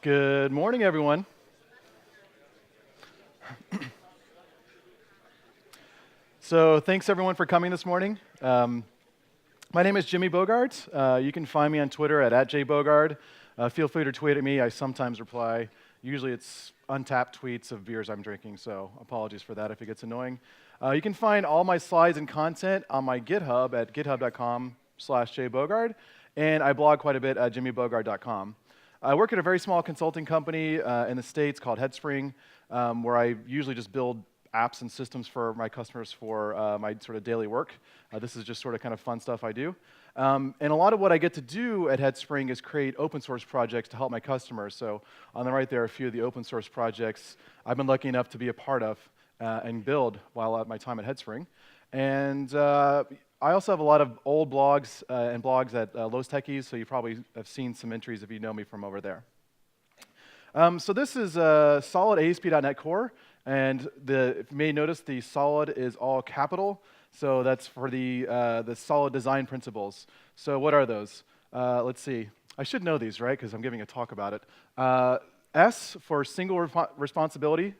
Good morning, everyone. So thanks, everyone, for coming this morning. My name is Jimmy BOGARD. You can find me on Twitter at @jbogard. Feel free to tweet at me. I sometimes reply. Usually it's untapped tweets of beers I'm drinking, so apologies for that if it gets annoying. You can find all my slides and content on my GitHub at github.com/jbogard, and I blog quite a bit at jimmybogard.com. I work at a very small consulting company in the States called Headspring, where I usually just build apps and systems for my customers for my sort of daily work. This is just sort of kind of fun stuff I do. And a lot of what I get to do at Headspring is create open source projects to help my customers. So on the right there are a few of the open source projects I've been lucky enough to be a part of and build while at my time at Headspring. And I also have a lot of old blogs and blogs at Los Techies, so you probably have seen some entries if you know me from over there. So this is a solid ASP.NET Core, and if you may notice, the solid is all capital, so that's for the solid design principles. So what are those? Let's see. I should know these, right, because I'm giving a talk about it. S for single responsibility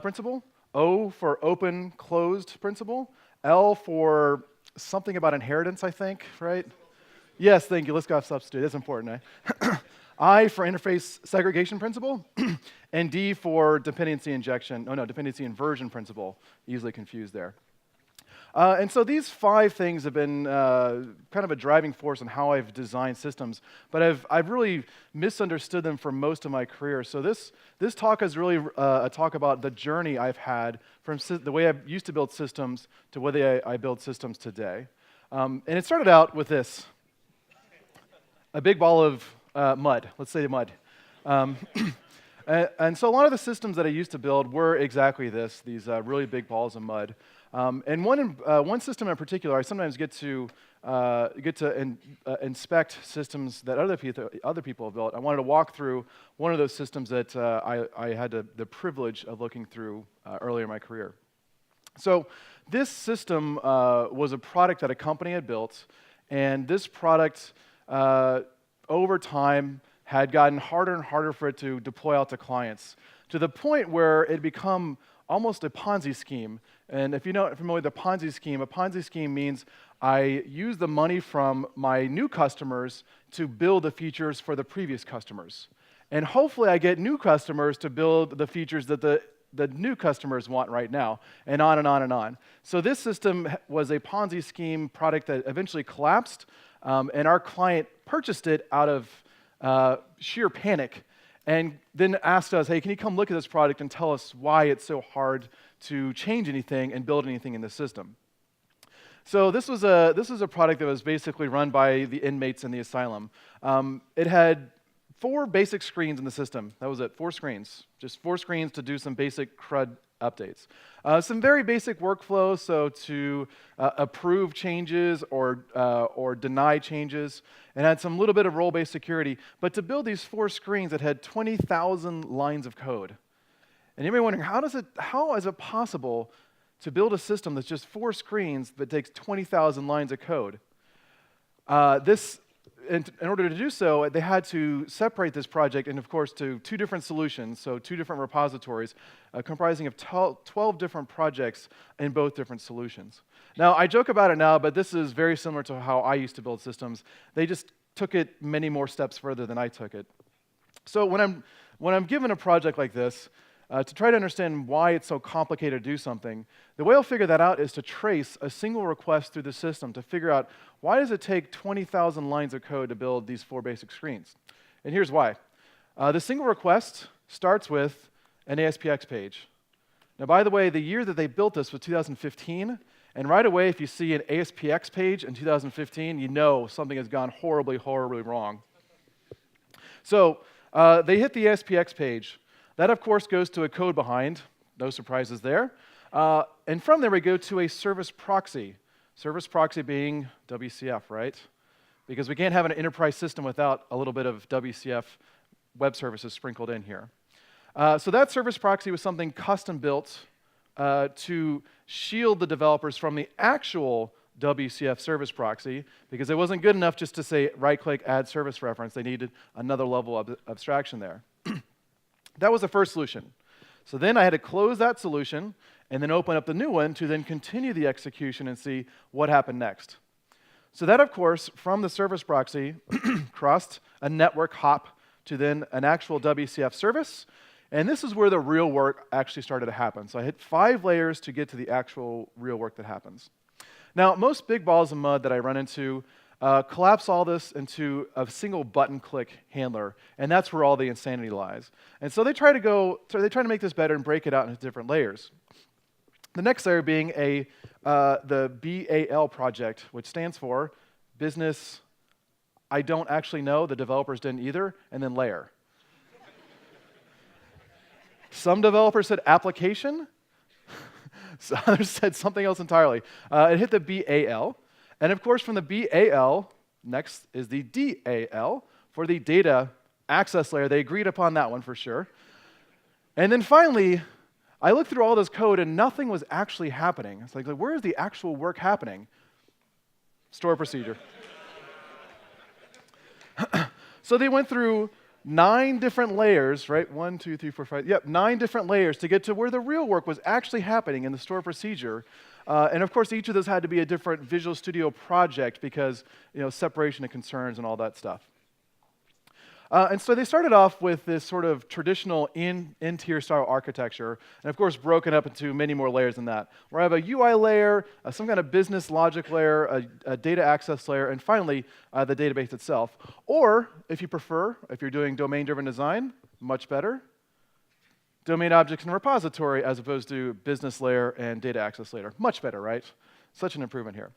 principle. O for open closed principle. L for something about inheritance, I think, right? Yes, thank you. Let's go off substitute. That's important, eh? I for interface segregation principle, and D for dependency injection. Oh no, dependency inversion principle. Easily confused there. And so these 5 things have been kind of a driving force in how I've designed systems, but I've really misunderstood them for most of my career. So this talk is really a talk about the journey I've had from the way I used to build systems to the way I build systems today. And it started out with this, a big ball of mud. Let's say mud. And so a lot of the systems that I used to build were exactly this, these really big balls of mud. And one system in particular, I sometimes get to inspect systems that other people have built. I wanted to walk through one of those systems that I had the privilege of looking through earlier in my career. So this system was a product that a company had built, and this product, over time, had gotten harder and harder for it to deploy out to clients, to the point where it had become almost a Ponzi scheme. And if you're not familiar with a Ponzi scheme means I use the money from my new customers to build the features for the previous customers. And hopefully I get new customers to build the features that the new customers want right now, and on and on and on. So this system was a Ponzi scheme product that eventually collapsed, and our client purchased it out of sheer panic, and then asked us, hey, can you come look at this product and tell us why it's so hard to change anything and build anything in the system? So this was a product that was basically run by the inmates in the asylum. It had 4 basic screens in the system. That was it, 4 screens. Just 4 screens to do some basic CRUD updates. Some very basic workflow, so to approve changes or deny changes, and had some little bit of role-based security. But to build these 4 screens, it had 20,000 lines of code. And you may be wondering, how is it possible to build a system that's just 4 screens that takes 20,000 lines of code? In order to do so, they had to separate this project, and of course, to 2 different solutions, so 2 different repositories, comprising of 12 different projects in both different solutions. Now, I joke about it now, but this is very similar to how I used to build systems. They just took it many more steps further than I took it. So when I'm given a project like this, to try to understand why it's so complicated to do something, the way I'll figure that out is to trace a single request through the system to figure out why does it take 20,000 lines of code to build these 4 basic screens. And here's why. The single request starts with an ASPX page. Now, by the way, the year that they built this was 2015, and right away, if you see an ASPX page in 2015, you know something has gone horribly, horribly wrong. So they hit the ASPX page. That, of course, goes to a code behind. No surprises there. And from there, we go to a service proxy. Service proxy being WCF, right? Because we can't have an enterprise system without a little bit of WCF web services sprinkled in here. So that service proxy was something custom built to shield the developers from the actual WCF service proxy, because it wasn't good enough just to say right-click, add service reference. They needed another level of abstraction there. That was the first solution. So then I had to close that solution and then open up the new one to then continue the execution and see what happened next. So that, of course, from the service proxy, crossed a network hop to then an actual WCF service. And this is where the real work actually started to happen. So I hit 5 layers to get to the actual real work that happens. Now, most big balls of mud that I run into collapse all this into a single button-click handler, and that's where all the insanity lies. And so they try to make this better and break it out into different layers. The next layer being the BAL project, which stands for Business I Don't Actually Know, the developers didn't either, and then layer. Some developers said application, so others said something else entirely. It hit the BAL, and of course from the BAL, next is the DAL for the data access layer. They agreed upon that one for sure. And then finally, I looked through all this code and nothing was actually happening. It's like where is the actual work happening? Store procedure. So they went through 9 different layers, right? 1, 2, 3, 4, 5. Yep, 9 different layers to get to where the real work was actually happening in the store procedure. And of course, each of those had to be a different Visual Studio project because separation of concerns and all that stuff. And so they started off with this sort of traditional in-tier style architecture, and of course broken up into many more layers than that, where I have a UI layer, some kind of business logic layer, a data access layer, and finally the database itself. Or, if you prefer, if you're doing domain-driven design, much better, domain objects and repository as opposed to business layer and data access layer. Much better, right? Such an improvement here.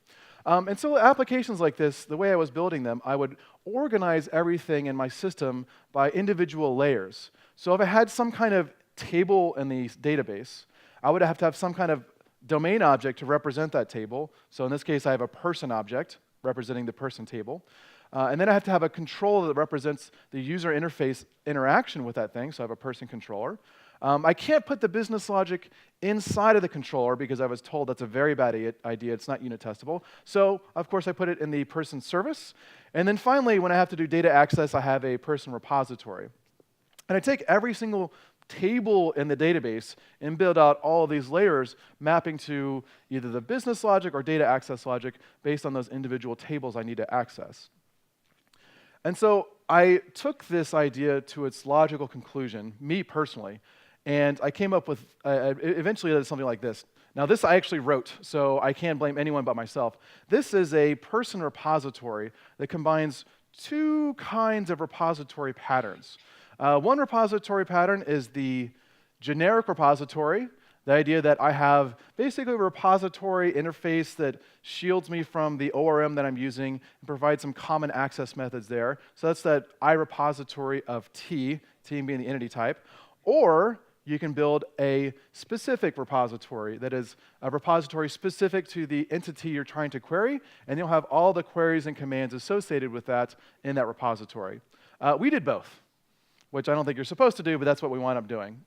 And so applications like this, the way I was building them, I would organize everything in my system by individual layers. So if I had some kind of table in the database, I would have to have some kind of domain object to represent that table. So in this case, I have a person object representing the person table. And then I have to have a controller that represents the user interface interaction with that thing, so I have a person controller. I can't put the business logic inside of the controller because I was told that's a very bad idea. It's not unit testable. So, of course, I put it in the person service. And then finally, when I have to do data access, I have a person repository. And I take every single table in the database and build out all of these layers mapping to either the business logic or data access logic based on those individual tables I need to access. And so I took this idea to its logical conclusion, me personally, and I came up with, eventually it is something like this. Now this I actually wrote, so I can't blame anyone but myself. This is a person repository that combines 2 kinds of repository patterns. One repository pattern is the generic repository, the idea that I have basically a repository interface that shields me from the ORM that I'm using and provides some common access methods there. So that's that iRepository of T being the entity type. Or you can build a specific repository that is a repository specific to the entity you're trying to query, and you'll have all the queries and commands associated with that in that repository. We did both, which I don't think you're supposed to do, but that's what we wound up doing.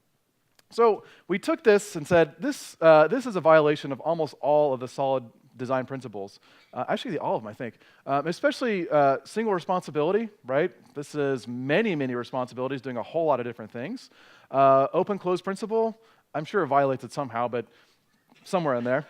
So we took this and said, this is a violation of almost all of the solid design principles. Actually, all of them, I think. Especially single responsibility, right? This is many, many responsibilities doing a whole lot of different things. Open-close principle, I'm sure it violates it somehow, but somewhere in there.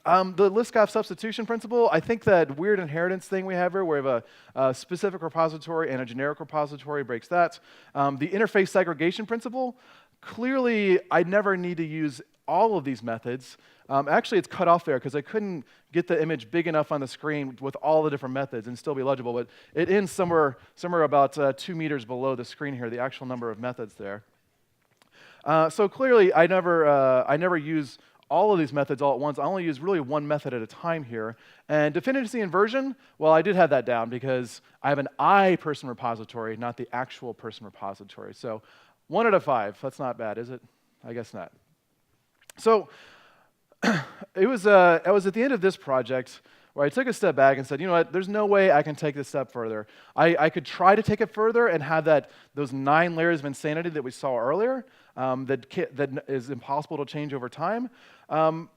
The Liskov substitution principle, I think that weird inheritance thing we have here, where we have a specific repository and a generic repository breaks that. The interface segregation principle, clearly I never need to use all of these methods. Actually, it's cut off there because I couldn't get the image big enough on the screen with all the different methods and still be legible, but it ends somewhere about 2 meters below the screen here, the actual number of methods there. So clearly, I never use all of these methods all at once. I only use really one method at a time here. And dependency inversion, well, I did have that down because I have an I-person repository, not the actual person repository. So 1 out of 5, that's not bad, is it? I guess not. So I was at the end of this project where I took a step back and said, you know what, there's no way I can take this step further. I could try to take it further and have those 9 layers of insanity that we saw earlier that is impossible to change over time. And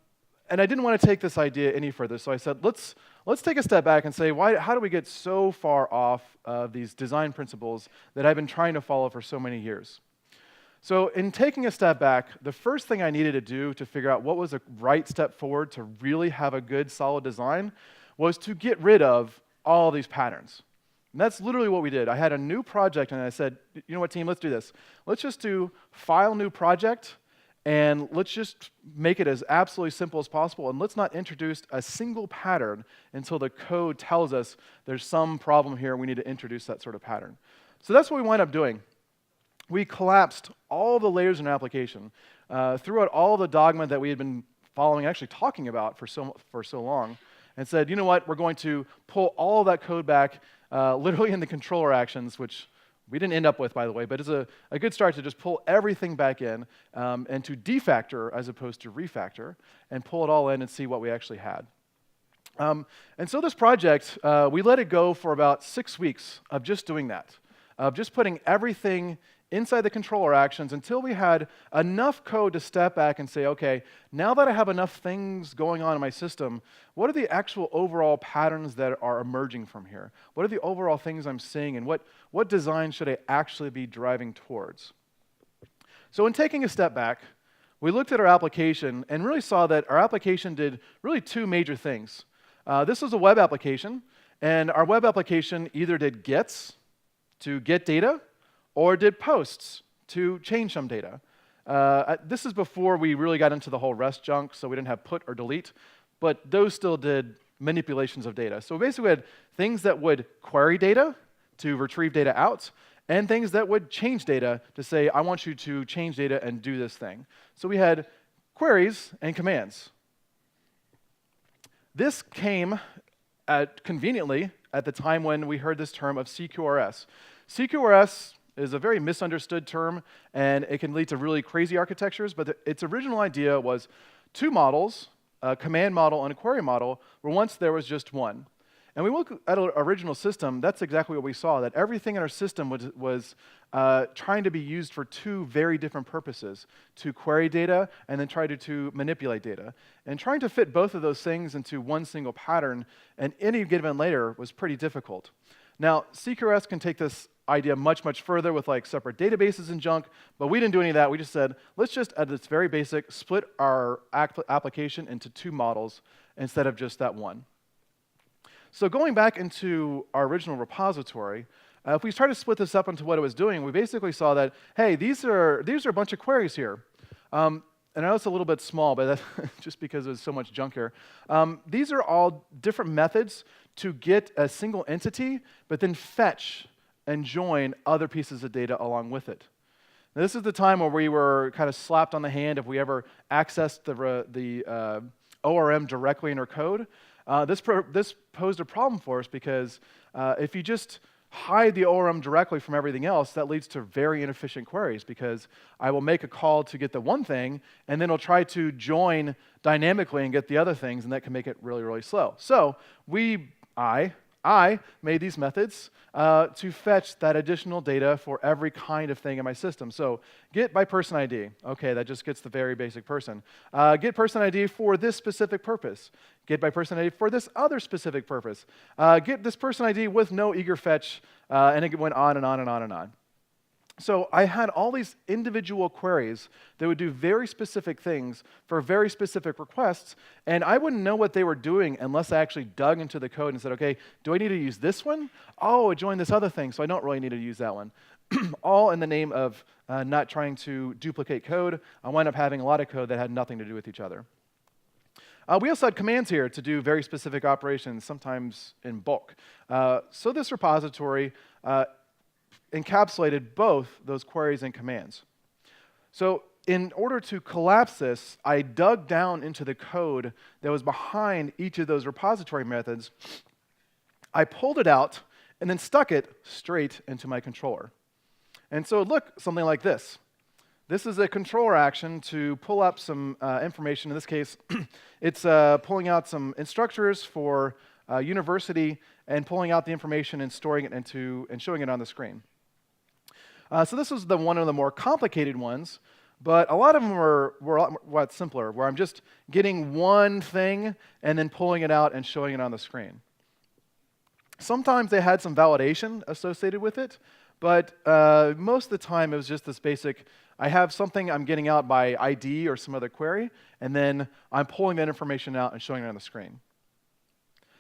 I didn't want to take this idea any further, so I said, let's take a step back and say, how do we get so far off of these design principles that I've been trying to follow for so many years? So in taking a step back, the first thing I needed to do to figure out what was the right step forward to really have a good, solid design was to get rid of all these patterns. And that's literally what we did. I had a new project, and I said, you know what, team, let's do this. Let's just do file new project, and let's just make it as absolutely simple as possible, and let's not introduce a single pattern until the code tells us there's some problem here, we need to introduce that sort of pattern. So that's what we wind up doing. We collapsed all the layers in our application, threw out all the dogma that we had been following, actually talking about for so long, and said, you know what, we're going to pull all of that code back, literally in the controller actions, which we didn't end up with, by the way, but it's a good start to just pull everything back in and to defactor as opposed to refactor, and pull it all in and see what we actually had. And so this project, we let it go for about 6 weeks of just doing that, of just putting everything inside the controller actions until we had enough code to step back and say, okay, now that I have enough things going on in my system, what are the actual overall patterns that are emerging from here? What are the overall things I'm seeing, and what design should I actually be driving towards? So in taking a step back, we looked at our application and really saw that our application did really two major things. This was a web application, and our web application either did gets to get data, or did posts to change some data. This is before we really got into the whole REST junk, so we didn't have put or delete, but those still did manipulations of data. So basically we had things that would query data to retrieve data out, and things that would change data to say, I want you to change data and do this thing. So we had queries and commands. This came conveniently at the time when we heard this term of CQRS. CQRS is a very misunderstood term, and it can lead to really crazy architectures, but its original idea was two models, a command model and a query model, where once there was just one. And we look at our original system, that's exactly what we saw, that everything in our system was trying to be used for two very different purposes, to query data and then try to manipulate data. And trying to fit both of those things into one single pattern and any given layer was pretty difficult. Now, CQRS can take this idea much, much further with like separate databases and junk, but we didn't do any of that. We just said, let's just, at its very basic, split our application into two models instead of just that one. So going back into our original repository, if we try to split this up into what it was doing, we basically saw that, hey, these are a bunch of queries here. And I know it's a little bit small, but that's just because there's so much junk here. These are all different methods to get a single entity, but then fetch and join other pieces of data along with it. Now, this is the time where we were kind of slapped on the hand if we ever accessed the ORM directly in our code. This posed a problem for us because if you just hide the ORM directly from everything else, that leads to very inefficient queries, because I will make a call to get the one thing, and then I'll try to join dynamically and get the other things, and that can make it really, really slow. So I made these methods to fetch that additional data for every kind of thing in my system. So get by person ID. Okay, that just gets the very basic person. Get person ID for this specific purpose. Get by person ID for this other specific purpose. Get this person ID with no eager fetch, and it went on and on and on and on. So I had all these individual queries that would do very specific things for very specific requests, and I wouldn't know what they were doing unless I actually dug into the code and said, okay, do I need to use this one? Oh, it joined this other thing, so I don't really need to use that one. All in the name of not trying to duplicate code. I wound up having a lot of code that had nothing to do with each other. We also had commands here to do very specific operations, sometimes in bulk. So this repository encapsulated both those queries and commands. So in order to collapse this, I dug down into the code that was behind each of those repository methods. I pulled it out and then stuck it straight into my controller. And so it looked something like this. This is a controller action to pull up some information. In this case, it's pulling out some instructors for university and pulling out the information and storing it and showing it on the screen. So this was one of the more complicated ones, but a lot of them were a lot simpler, where I'm just getting one thing and then pulling it out and showing it on the screen. Sometimes they had some validation associated with it, But most of the time, it was just this basic, I have something I'm getting out by ID or some other query, and then I'm pulling that information out and showing it on the screen.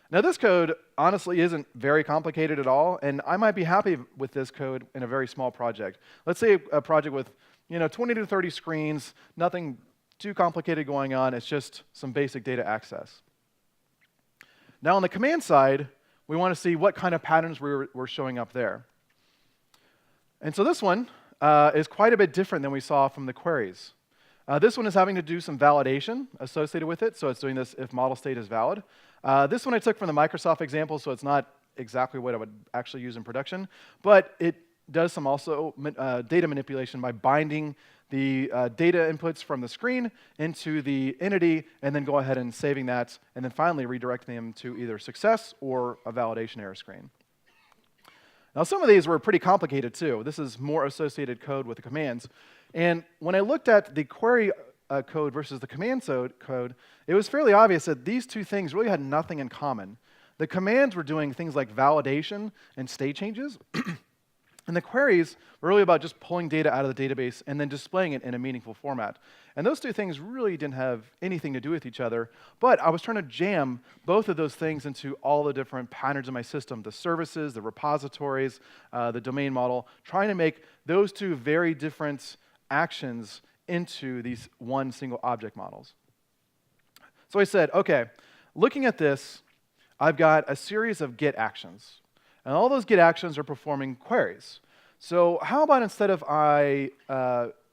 Now, this code honestly isn't very complicated at all, and I might be happy with this code in a very small project. Let's say a project with 20 to 30 screens, nothing too complicated going on. It's just some basic data access. Now, on the command side, we want to see what kind of patterns we're showing up there. And so this one is quite a bit different than we saw from the queries. This one is having to do some validation associated with it, so it's doing this if model state is valid. This one I took from the Microsoft example, so it's not exactly what I would actually use in production, but it does some also data manipulation by binding the data inputs from the screen into the entity, and then go ahead and saving that, and then finally redirecting them to either success or a validation error screen. Now, some of these were pretty complicated too. This is more associated code with the commands. And when I looked at the query code versus the command code, it was fairly obvious that these two things really had nothing in common. The commands were doing things like validation and state changes, and the queries were really about just pulling data out of the database and then displaying it in a meaningful format. And those two things really didn't have anything to do with each other, but I was trying to jam both of those things into all the different patterns in my system, the services, the repositories, the domain model, trying to make those two very different actions into these one single object models. So I said, okay, looking at this, I've got a series of get actions. And all those get actions are performing queries. So how about instead of I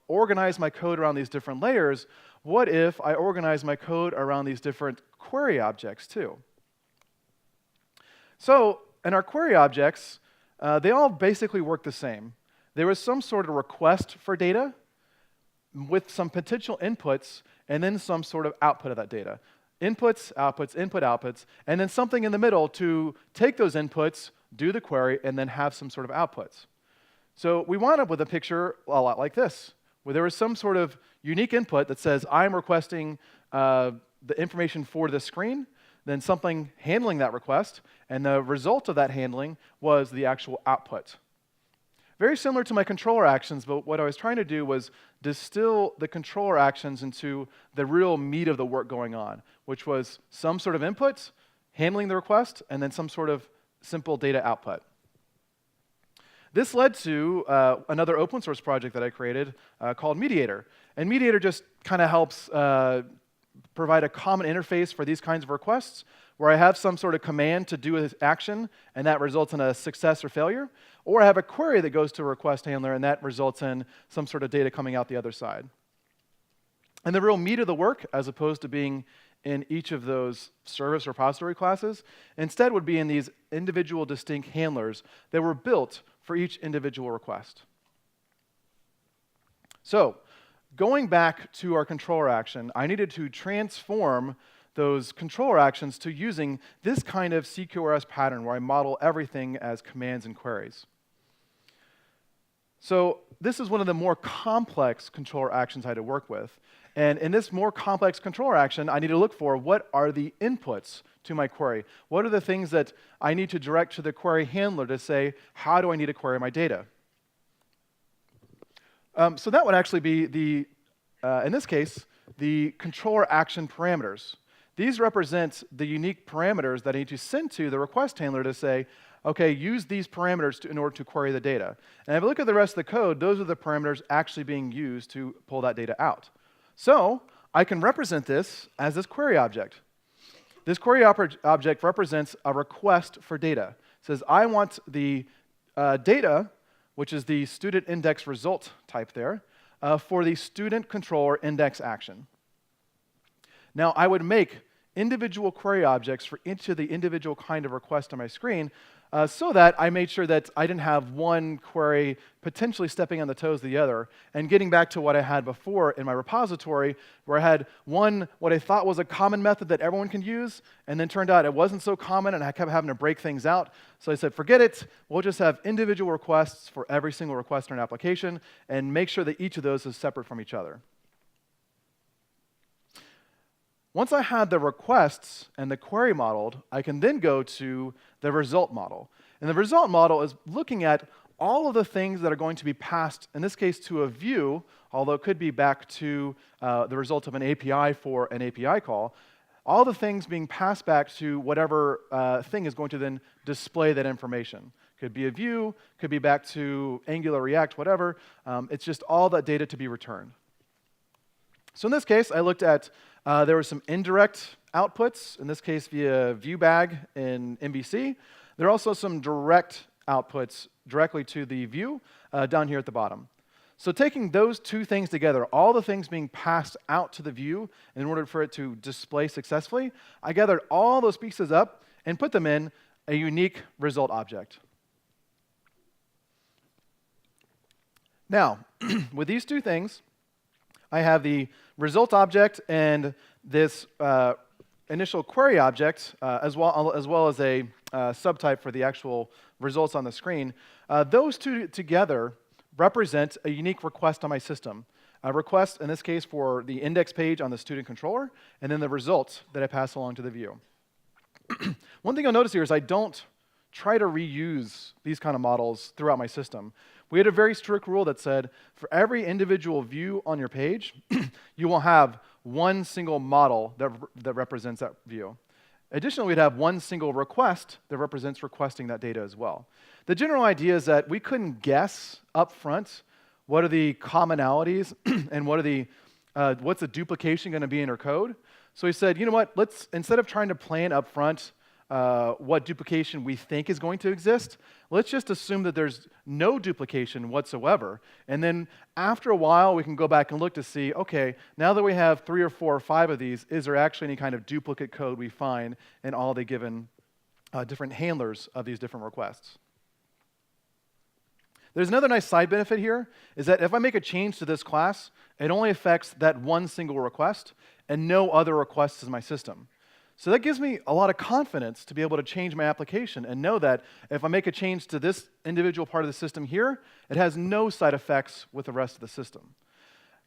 organize my code around these different layers, what if I organize my code around these different query objects too? So in our query objects, they all basically work the same. There was some sort of request for data with some potential inputs, and then some sort of output of that data. Inputs, outputs, input, outputs, and then something in the middle to take those inputs, do the query, and then have some sort of outputs. So we wound up with a picture a lot like this, where there was some sort of unique input that says, I'm requesting the information for the screen, then something handling that request, and the result of that handling was the actual output. Very similar to my controller actions, but what I was trying to do was distill the controller actions into the real meat of the work going on, which was some sort of input, handling the request, and then some sort of simple data output. This led to another open source project that I created called Mediatr. And Mediatr just kind of helps provide a common interface for these kinds of requests, where I have some sort of command to do an action, and that results in a success or failure. Or I have a query that goes to a request handler, and that results in some sort of data coming out the other side. And the real meat of the work, as opposed to being in each of those service repository classes, instead would be in these individual distinct handlers that were built for each individual request. So, going back to our controller action, I needed to transform those controller actions to using this kind of CQRS pattern where I model everything as commands and queries. So this is one of the more complex controller actions I had to work with. And in this more complex controller action, I need to look for what are the inputs to my query. What are the things that I need to direct to the query handler to say, how do I need to query my data? So that would actually be in this case, the controller action parameters. These represent the unique parameters that I need to send to the request handler to say, okay, use these parameters in order to query the data. And if I look at the rest of the code, those are the parameters actually being used to pull that data out. So I can represent this as this query object. This query object represents a request for data. It says, I want the data, which is the student index result type there, for the student controller index action. Now, I would make individual query objects for each of the individual kind of request on my screen so that I made sure that I didn't have one query potentially stepping on the toes of the other, and getting back to what I had before in my repository, where I had one, what I thought was a common method that everyone can use, and then turned out it wasn't so common, and I kept having to break things out. So I said, forget it. We'll just have individual requests for every single request in an application, and make sure that each of those is separate from each other. Once I had the requests and the query modeled, I can then go to the result model. And the result model is looking at all of the things that are going to be passed, in this case to a view, although it could be back to the result of an API for an API call, all the things being passed back to whatever thing is going to then display that information. Could be a view, could be back to Angular, React, whatever. It's just all that data to be returned. So in this case, I looked at, there were some indirect outputs, in this case via viewBag in MVC. There are also some direct outputs directly to the view down here at the bottom. So taking those two things together, all the things being passed out to the view in order for it to display successfully, I gathered all those pieces up and put them in a unique result object. Now, with these two things, I have the result object and this initial query object, as well as a subtype for the actual results on the screen. Those two together represent a unique request on my system. A request, in this case, for the index page on the student controller, and then the results that I pass along to the view. One thing you'll notice here is I don't try to reuse these kind of models throughout my system. We had a very strict rule that said for every individual view on your page, you will have one single model that represents that view. Additionally, we'd have one single request that represents requesting that data as well. The general idea is that we couldn't guess up front what are the commonalities and what's the duplication going to be in our code. So we said, you know what, let's, instead of trying to plan up front what duplication we think is going to exist, let's just assume that there's no duplication whatsoever. And then after a while, we can go back and look to see, okay, now that we have 3 or 4 or 5 of these, is there actually any kind of duplicate code we find in all the given different handlers of these different requests? There's another nice side benefit here, is that if I make a change to this class, it only affects that one single request and no other requests in my system. So that gives me a lot of confidence to be able to change my application and know that if I make a change to this individual part of the system here, it has no side effects with the rest of the system.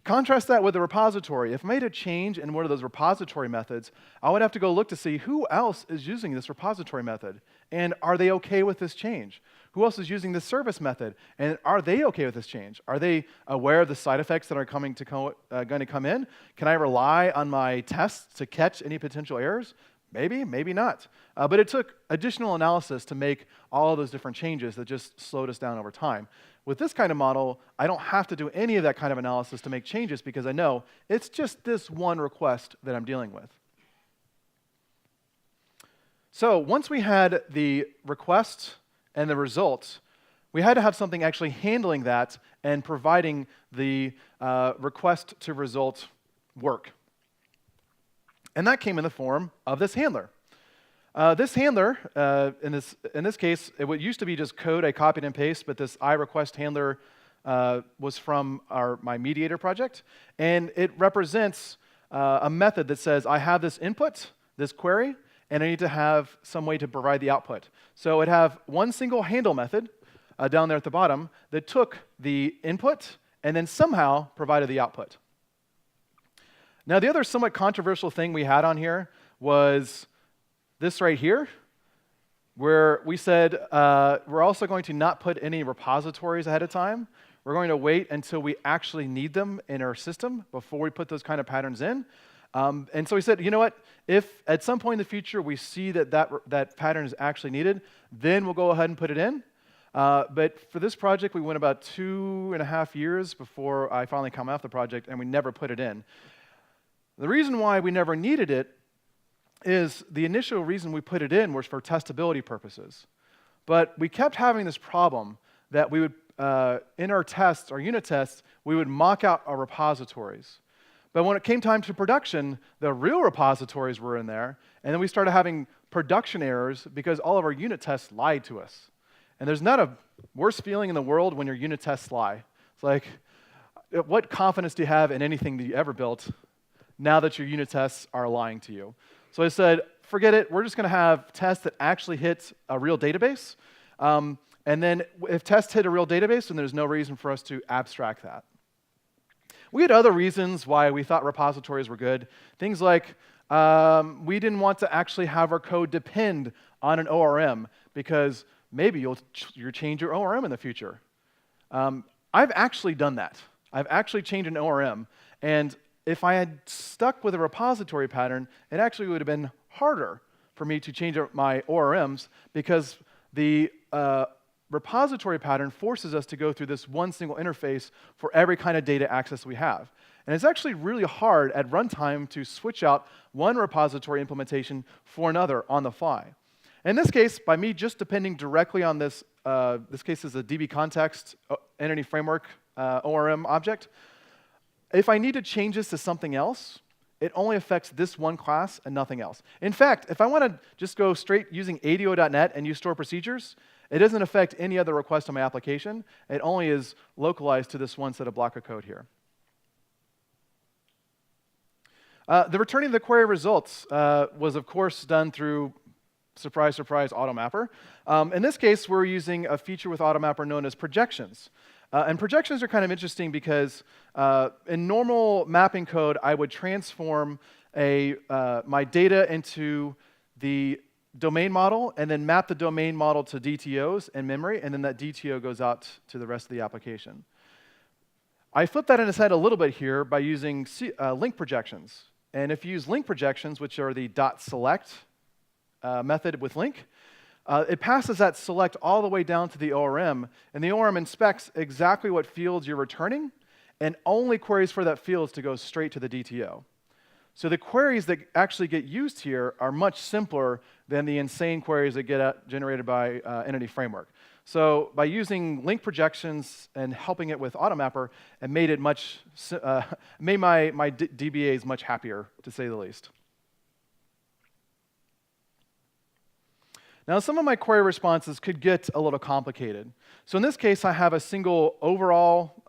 Contrast that with the repository. If I made a change in one of those repository methods, I would have to go look to see who else is using this repository method, and are they okay with this change? Who else is using this service method, and are they okay with this change? Are they aware of the side effects that are going to come in? Can I rely on my tests to catch any potential errors? Maybe, maybe not. But it took additional analysis to make all of those different changes that just slowed us down over time. With this kind of model, I don't have to do any of that kind of analysis to make changes because I know it's just this one request that I'm dealing with. So once we had the request and the results, we had to have something actually handling that and providing the request to result work. And that came in the form of this handler. This handler, in this case, it used to be just code I copied and pasted, but this iRequest handler was from my Mediatr project. And it represents a method that says, I have this input, this query, and I need to have some way to provide the output. So it have one single handle method down there at the bottom that took the input and then somehow provided the output. Now, the other somewhat controversial thing we had on here was this right here, where we said we're also going to not put any repositories ahead of time. We're going to wait until we actually need them in our system before we put those kind of patterns in. And so we said, you know what? If at some point in the future we see that pattern is actually needed, then we'll go ahead and put it in. But for this project, we went about 2.5 years before I finally come off the project, and we never put it in. The reason why we never needed it is the initial reason we put it in was for testability purposes. But we kept having this problem that we would, in our tests, our unit tests, we would mock out our repositories. But when it came time to production, the real repositories were in there, and then we started having production errors because all of our unit tests lied to us. And there's not a worse feeling in the world when your unit tests lie. It's like, what confidence do you have in anything that you ever built now that your unit tests are lying to you? So I said, forget it. We're just going to have tests that actually hit a real database. And then if tests hit a real database, then there's no reason for us to abstract that. We had other reasons why we thought repositories were good. Things like we didn't want to actually have our code depend on an ORM because maybe you'll change your ORM in the future. I've actually done that. I've actually changed an ORM, and if I had stuck with a repository pattern, it actually would have been harder for me to change my ORMs because the repository pattern forces us to go through this one single interface for every kind of data access we have. And it's actually really hard at runtime to switch out one repository implementation for another on the fly. In this case, by me just depending directly on this case is a DB context entity framework ORM object, if I need to change this to something else, it only affects this one class and nothing else. In fact, if I want to just go straight using ADO.NET and use store procedures, it doesn't affect any other request on my application. It only is localized to this one set of block of code here. The returning the query results was, of course, done through, surprise, surprise, AutoMapper. In this case, we're using a feature with AutoMapper known as projections. And projections are kind of interesting because in normal mapping code, I would transform my data into the domain model and then map the domain model to DTOs in memory, and then that DTO goes out to the rest of the application. I flipped that in its head a little bit here by using link projections. And if you use link projections, which are the .select method with link, it passes that select all the way down to the ORM, and the ORM inspects exactly what fields you're returning and only queries for that fields to go straight to the DTO. So the queries that actually get used here are much simpler than the insane queries that get generated by Entity Framework. So by using link projections and helping it with AutoMapper, it made it made my DBAs much happier, to say the least. Now, some of my query responses could get a little complicated. So in this case, I have a single overall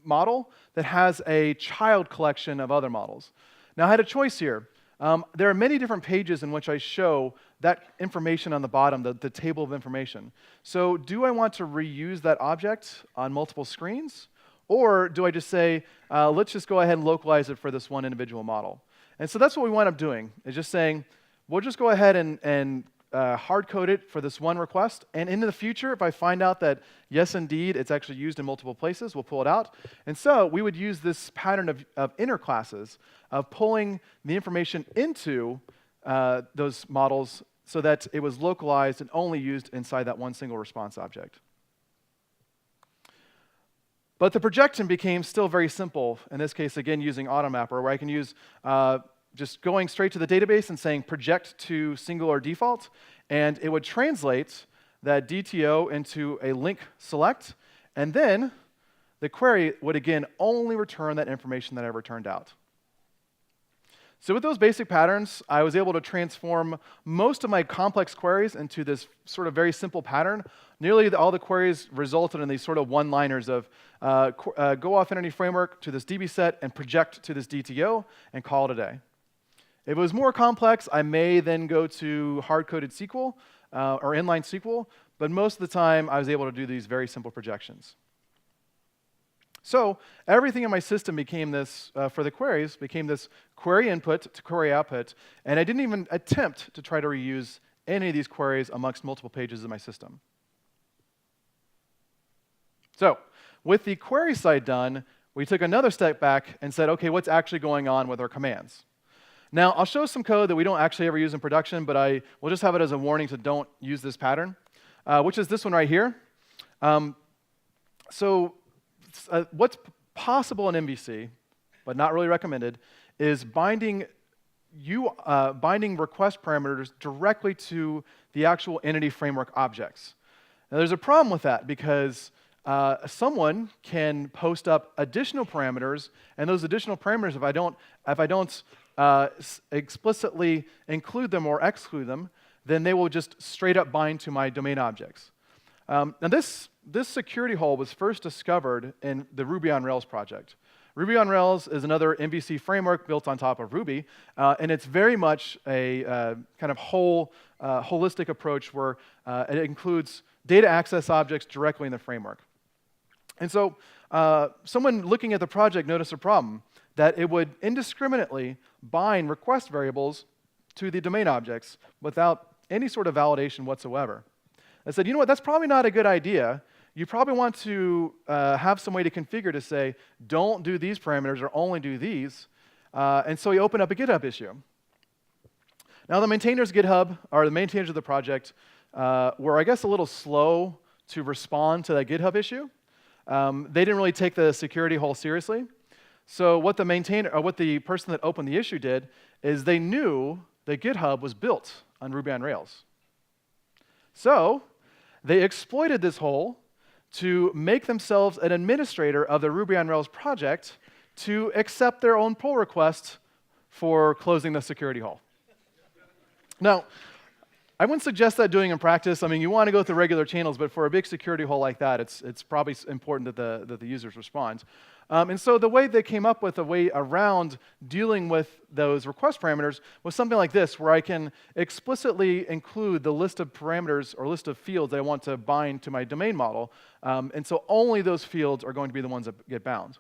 model that has a child collection of other models. Now, I had a choice here. There are many different pages in which I show that information on the bottom, the table of information. So do I want to reuse that object on multiple screens? Or do I just say, let's just go ahead and localize it for this one individual model? And so that's what we wind up doing, is just saying, we'll just go ahead and hard-code it for this one request. And in the future, if I find out that, yes, indeed, it's actually used in multiple places, we'll pull it out. And so we would use this pattern of inner classes, of pulling the information into those models so that it was localized and only used inside that one single response object. But the projection became still very simple, in this case, again, using AutoMapper, where I can use just going straight to the database and saying project to single or default, and it would translate that DTO into a link select, and then the query would again only return that information that I returned out. So with those basic patterns, I was able to transform most of my complex queries into this sort of very simple pattern. Nearly all the queries resulted in these sort of one-liners of go off Entity Framework to this DB set and project to this DTO and call it a day. If it was more complex, I may then go to hard-coded SQL or inline SQL, but most of the time I was able to do these very simple projections. So everything in my system became this, for the queries, became this query input to query output, and I didn't even attempt to try to reuse any of these queries amongst multiple pages of my system. So with the query side done, we took another step back and said, okay, what's actually going on with our commands? Now, I'll show some code that we don't actually ever use in production, but I will just have it as a warning to don't use this pattern, which is this one right here. What's possible in MVC, but not really recommended, is binding request parameters directly to the actual Entity Framework objects. Now, there's a problem with that because someone can post up additional parameters, and those additional parameters, if I don't explicitly include them or exclude them, then they will just straight up bind to my domain objects. Now this security hole was first discovered in the Ruby on Rails project. Ruby on Rails is another MVC framework built on top of Ruby, and it's very much a kind of holistic approach where it includes data access objects directly in the framework. And so someone looking at the project noticed a problem, that it would indiscriminately bind request variables to the domain objects without any sort of validation whatsoever. that said, you know what, that's probably not a good idea. You probably want to have some way to configure to say, don't do these parameters or only do these. And so he opened up a GitHub issue. Now the maintainers GitHub, or the maintainers of the project, were, I guess, a little slow to respond to that GitHub issue. They didn't really take the security hole seriously. So what the person that opened the issue did is they knew that GitHub was built on Ruby on Rails. So they exploited this hole to make themselves an administrator of the Ruby on Rails project to accept their own pull request for closing the security hole. Now, I wouldn't suggest that doing in practice. I mean, you want to go through regular channels, but for a big security hole like that, it's probably important that the users respond. And so the way they came up with a way around dealing with those request parameters was something like this, where I can explicitly include the list of parameters or list of fields that I want to bind to my domain model. And so only those fields are going to be the ones that get bound.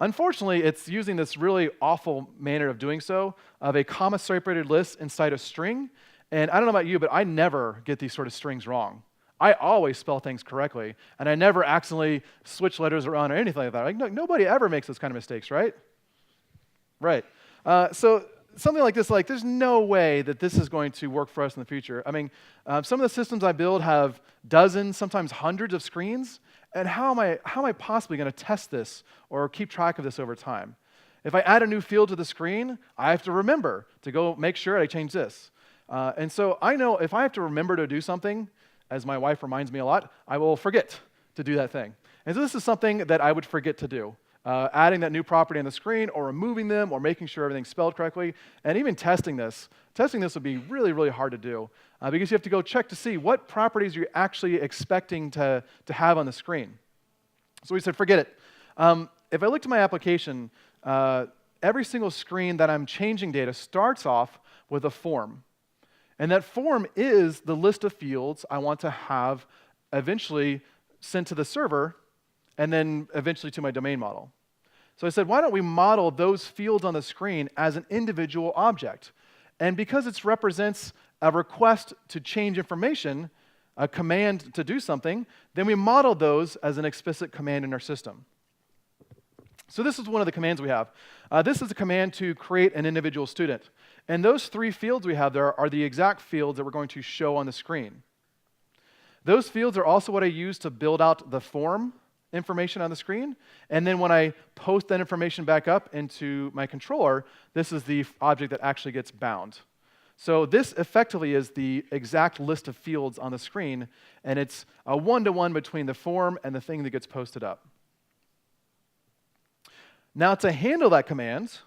Unfortunately, it's using this really awful manner of doing so, of a comma-separated list inside a string. And I don't know about you, but I never get these sort of strings wrong. I always spell things correctly, and I never accidentally switch letters around or anything like that. Like, nobody ever makes those kind of mistakes, right? Right. So something like this, like, there's no way that this is going to work for us in the future. I mean, some of the systems I build have dozens, sometimes hundreds of screens, and how am I possibly going to test this or keep track of this over time? If I add a new field to the screen, I have to remember to go make sure I change this. And so I know if I have to remember to do something, as my wife reminds me a lot, I will forget to do that thing. And so this is something that I would forget to do. Adding that new property on the screen or removing them or making sure everything's spelled correctly, and even testing this. Testing this would be really, really hard to do because you have to go check to see what properties you're actually expecting to have on the screen. So we said, forget it. If I look to my application, every single screen that I'm changing data starts off with a form. And that form is the list of fields I want to have eventually sent to the server and then eventually to my domain model. So I said, why don't we model those fields on the screen as an individual object? And because it represents a request to change information, a command to do something, then we model those as an explicit command in our system. So this is one of the commands we have. This is a command to create an individual student. And those three fields we have there are the exact fields that we're going to show on the screen. Those fields are also what I use to build out the form information on the screen. And then when I post that information back up into my controller, this is the object that actually gets bound. So this effectively is the exact list of fields on the screen, and it's a one-to-one between the form and the thing that gets posted up. Now to handle that command,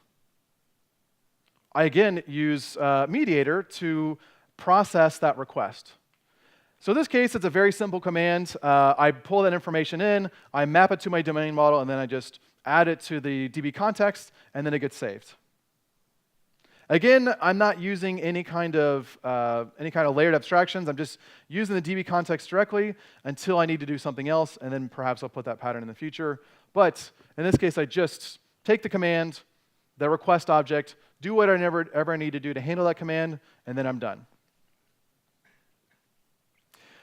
I again use Mediatr to process that request. So in this case, it's a very simple command. I pull that information in, I map it to my domain model, and then I just add it to the DB context, and then it gets saved. Again, I'm not using any kind of layered abstractions. I'm just using the DB context directly until I need to do something else, and then perhaps I'll put that pattern in the future. But in this case, I just take the command, the request object, do what I ever need to do to handle that command, and then I'm done.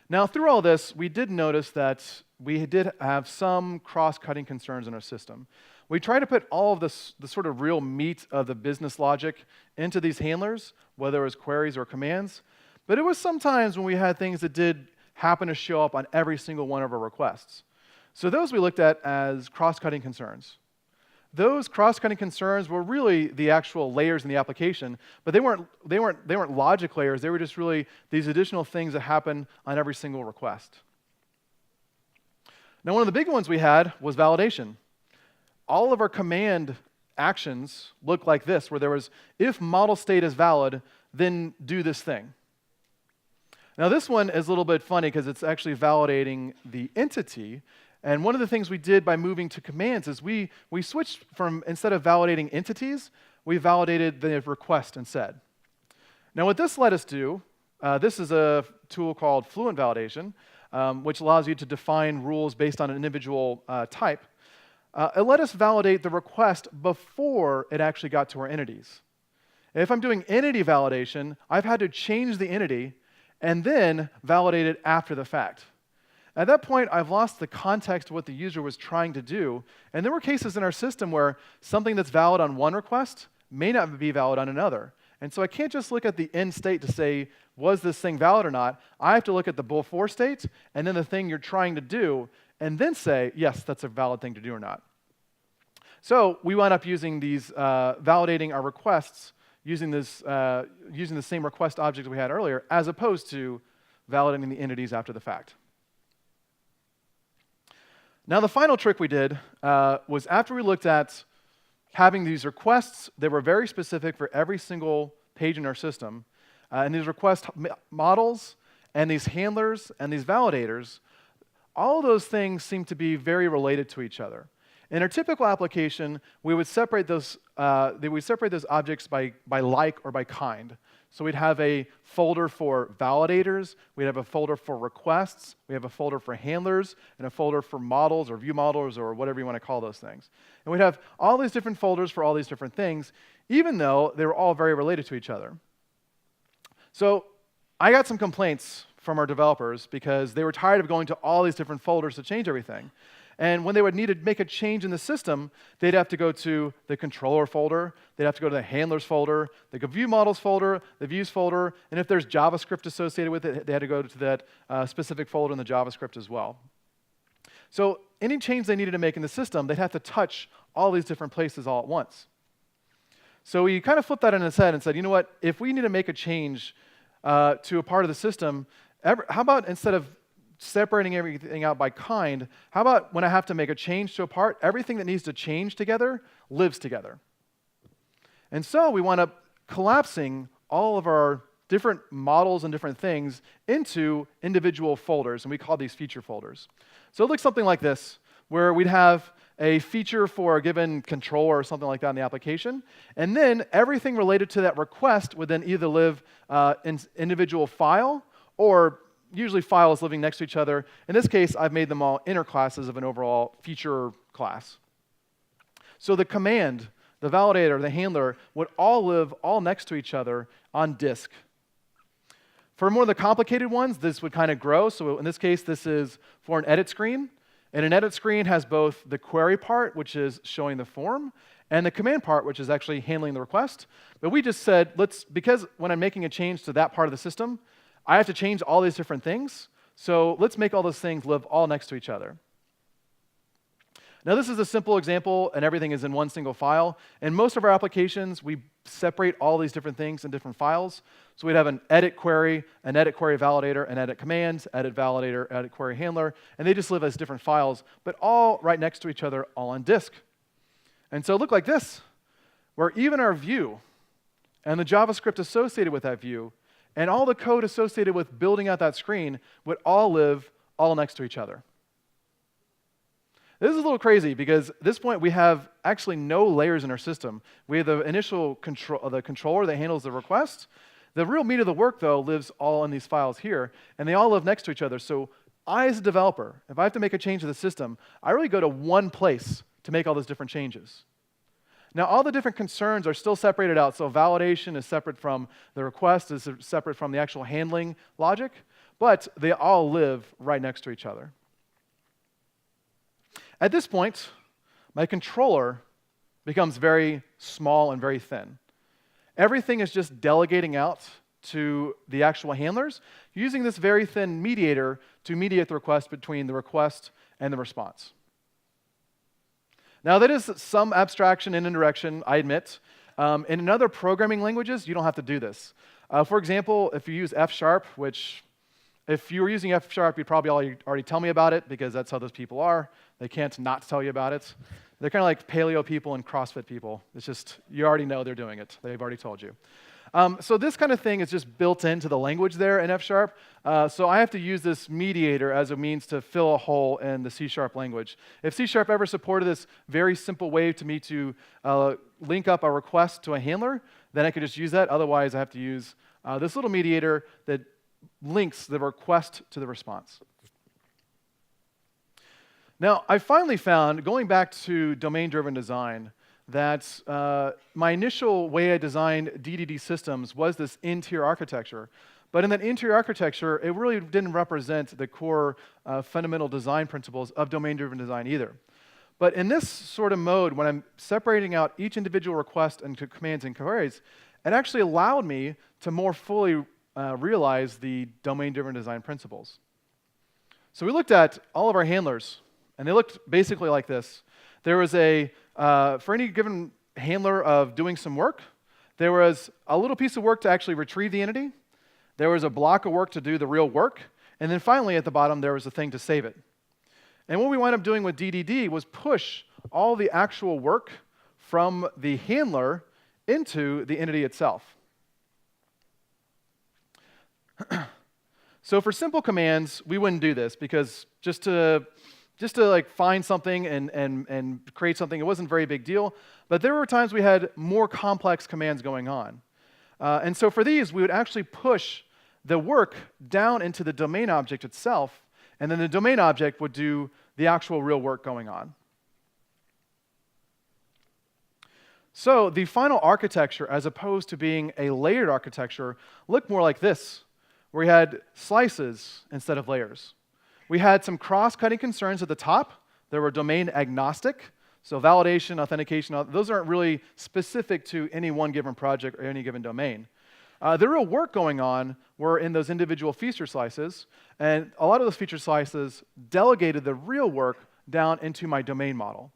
Now, through all this, we did notice that we did have some cross-cutting concerns in our system. We tried to put all of the sort of real meat of the business logic into these handlers, whether it was queries or commands, but it was sometimes when we had things that did happen to show up on every single one of our requests. So those we looked at as cross-cutting concerns. Those cross-cutting concerns were really the actual layers in the application, but they weren't logic layers. They were just really these additional things that happen on every single request. Now, one of the big ones we had was validation. All of our command actions look like this, where there was, if model state is valid, then do this thing. Now, this one is a little bit funny because it's actually validating the entity. And one of the things we did by moving to commands is we switched from, instead of validating entities, we validated the request instead. Now what this let us do, this is a tool called Fluent Validation, which allows you to define rules based on an individual type. It let us validate the request before it actually got to our entities. If I'm doing entity validation, I've had to change the entity, and then validate it after the fact. At that point, I've lost the context of what the user was trying to do, and there were cases in our system where something that's valid on one request may not be valid on another. And so I can't just look at the end state to say, was this thing valid or not? I have to look at the before state, and then the thing you're trying to do, and then say, yes, that's a valid thing to do or not. So we wound up using these, validating our requests using the same request object we had earlier, as opposed to validating the entities after the fact. Now, the final trick we did was after we looked at having these requests that were very specific for every single page in our system, and these request models, and these handlers, and these validators, all of those things seem to be very related to each other. In our typical application, we would separate those objects by like or by kind. So we'd have a folder for validators, we'd have a folder for requests, we have a folder for handlers, and a folder for models or view models or whatever you want to call those things. And we'd have all these different folders for all these different things, even though they were all very related to each other. So I got some complaints from our developers because they were tired of going to all these different folders to change everything. And when they would need to make a change in the system, they'd have to go to the controller folder, they'd have to go to the handlers folder, the view models folder, the views folder, and if there's JavaScript associated with it, they had to go to that specific folder in the JavaScript as well. So any change they needed to make in the system, they'd have to touch all these different places all at once. So we kind of flipped that on its head and said, you know what, if we need to make a change to a part of the system, how about instead of separating everything out by kind, how about when I have to make a change to a part, everything that needs to change together lives together. And so we wound up collapsing all of our different models and different things into individual folders, and we call these feature folders. So it looks something like this, where we'd have a feature for a given controller or something like that in the application, and then everything related to that request would then either live in individual file or usually files living next to each other. In this case, I've made them all inner classes of an overall feature class. So the command, the validator, the handler would all live all next to each other on disk. For more of the complicated ones, this would kind of grow. So in this case, this is for an edit screen. And an edit screen has both the query part, which is showing the form, and the command part, which is actually handling the request. But we just said, because when I'm making a change to that part of the system, I have to change all these different things, so let's make all those things live all next to each other. Now this is a simple example, and everything is in one single file. In most of our applications, we separate all these different things in different files. So we'd have an edit query validator, an edit commands, edit validator, edit query handler, and they just live as different files, but all right next to each other, all on disk. And so it looked like this, where even our view and the JavaScript associated with that view and all the code associated with building out that screen would all live all next to each other. This is a little crazy because at this point we have actually no layers in our system. We have the initial the controller that handles the request. The real meat of the work, though, lives all in these files here, and they all live next to each other. So I, as a developer, if I have to make a change to the system, I really go to one place to make all those different changes. Now, all the different concerns are still separated out. So validation is separate from the request, is separate from the actual handling logic, but they all live right next to each other. At this point, my controller becomes very small and very thin. Everything is just delegating out to the actual handlers, using this very thin mediator to mediate the request between the request and the response. Now, that is some abstraction and indirection, I admit. In other programming languages, you don't have to do this. For example, if you use F#, which if you were using F#, you'd probably already tell me about it because that's how those people are. They can't not tell you about it. They're kind of like paleo people and CrossFit people. It's just, you already know they're doing it. They've already told you. So this kind of thing is just built into the language there in F#. So I have to use this mediator as a means to fill a hole in the C# language. If C# ever supported this very simple way to me to link up a request to a handler, then I could just use that. Otherwise, I have to use this little mediator that links the request to the response. Now, I finally found, going back to domain-driven design, that my initial way I designed DDD systems was this in-tier architecture. But in that interior architecture, it really didn't represent the core fundamental design principles of domain-driven design either. But in this sort of mode, when I'm separating out each individual request into commands and queries, it actually allowed me to more fully realize the domain-driven design principles. So we looked at all of our handlers, and they looked basically like this. There was for any given handler of doing some work, there was a little piece of work to actually retrieve the entity. There was a block of work to do the real work. And then finally, at the bottom, there was a thing to save it. And what we wound up doing with DDD was push all the actual work from the handler into the entity itself. So for simple commands, we wouldn't do this because just to like find something and create something, it wasn't a very big deal. But there were times we had more complex commands going on. And so for these, we would actually push the work down into the domain object itself, and then the domain object would do the actual real work going on. So the final architecture, as opposed to being a layered architecture, looked more like this, where we had slices instead of layers. We had some cross-cutting concerns at the top. They were domain agnostic. So validation, authentication, those aren't really specific to any one given project or any given domain. The real work going on were in those individual feature slices, and a lot of those feature slices delegated the real work down into my domain model.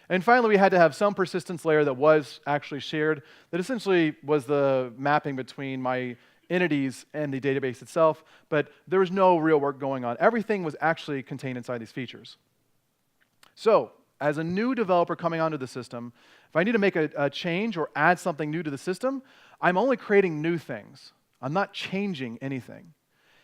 And finally, we had to have some persistence layer that was actually shared, that essentially was the mapping between my entities and the database itself, but there was no real work going on. Everything was actually contained inside these features. So, as a new developer coming onto the system, if I need to make a change or add something new to the system, I'm only creating new things. I'm not changing anything.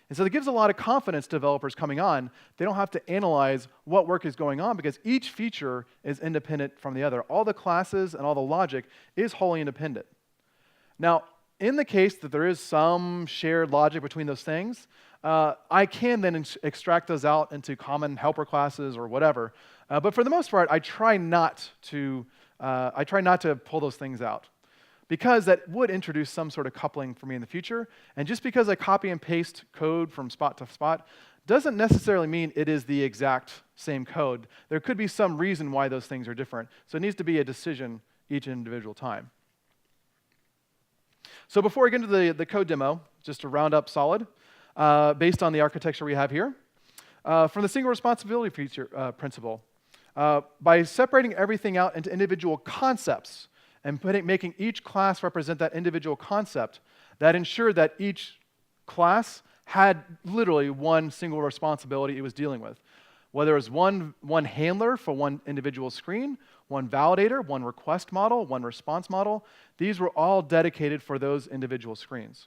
And so that gives a lot of confidence to developers coming on. They don't have to analyze what work is going on because each feature is independent from the other. All the classes and all the logic is wholly independent. Now, in the case that there is some shared logic between those things, I can then extract those out into common helper classes or whatever. But for the most part, I try not to pull those things out, because that would introduce some sort of coupling for me in the future. And just because I copy and paste code from spot to spot doesn't necessarily mean it is the exact same code. There could be some reason why those things are different. So it needs to be a decision each individual time. So before we get into the code demo, just to round up solid, based on the architecture we have here, from the single responsibility feature principle, by separating everything out into individual concepts and making each class represent that individual concept, that ensured that each class had literally one single responsibility it was dealing with. Whether it was one handler for one individual screen, one validator, one request model, one response model, these were all dedicated for those individual screens.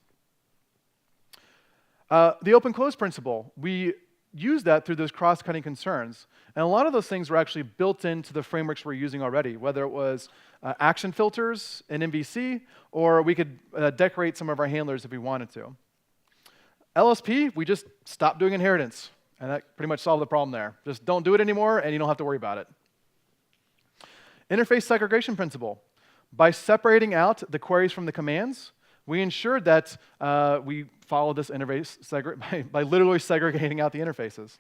The open-close principle, we use that through those cross-cutting concerns. And a lot of those things were actually built into the frameworks we're using already, whether it was action filters in MVC, or we could decorate some of our handlers if we wanted to. LSP, we just stopped doing inheritance. And that pretty much solved the problem there. Just don't do it anymore, and you don't have to worry about it. Interface segregation principle. By separating out the queries from the commands, we ensured that we followed this interface by literally segregating out the interfaces.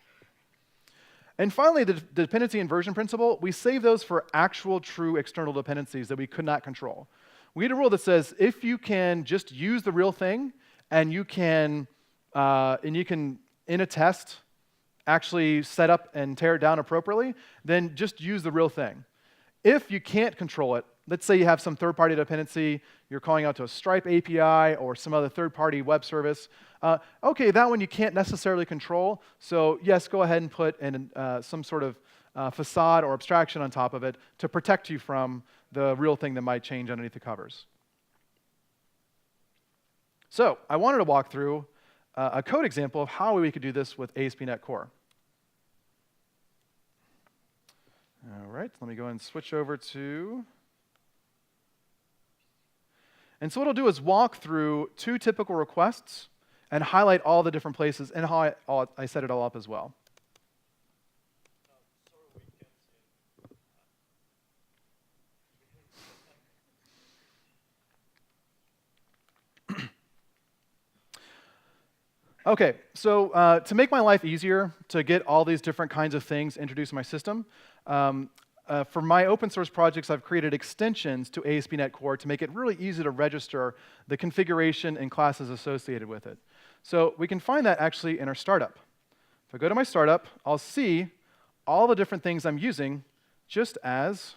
And finally, the dependency inversion principle, we save those for actual true external dependencies that we could not control. We had a rule that says if you can just use the real thing and you can in a test, actually set up and tear it down appropriately, then just use the real thing. If you can't control it, let's say you have some third-party dependency, you're calling out to a Stripe API or some other third-party web service, okay, that one you can't necessarily control, so yes, go ahead and put in some sort of facade or abstraction on top of it to protect you from the real thing that might change underneath the covers. So I wanted to walk through a code example of how we could do this with ASP.NET Core. All right, let me go and switch over to... And so what I'll do is walk through two typical requests and highlight all the different places and how I set it all up as well. OK, so to make my life easier, to get all these different kinds of things introduced in my system, for my open source projects, I've created extensions to ASP.NET Core to make it really easy to register the configuration and classes associated with it. So we can find that actually in our startup. If I go to my startup, I'll see all the different things I'm using just as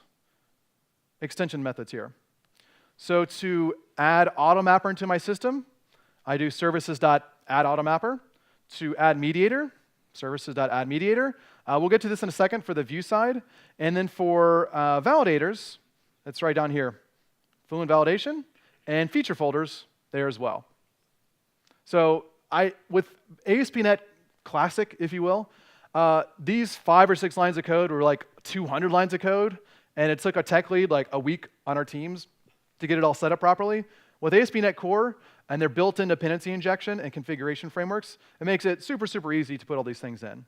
extension methods here. So to add AutoMapper into my system, I do services.addAutoMapper. To add Mediatr, services.addMediatr. We'll get to this in a second for the view side. And then for validators, that's right down here, Fluent Validation, and feature folders there as well. So with ASP.NET Classic, if you will, these 5 or 6 lines of code were like 200 lines of code, and it took a tech lead like a week on our teams to get it all set up properly. With ASP.NET Core and their built-in dependency injection and configuration frameworks, it makes it super, super easy to put all these things in.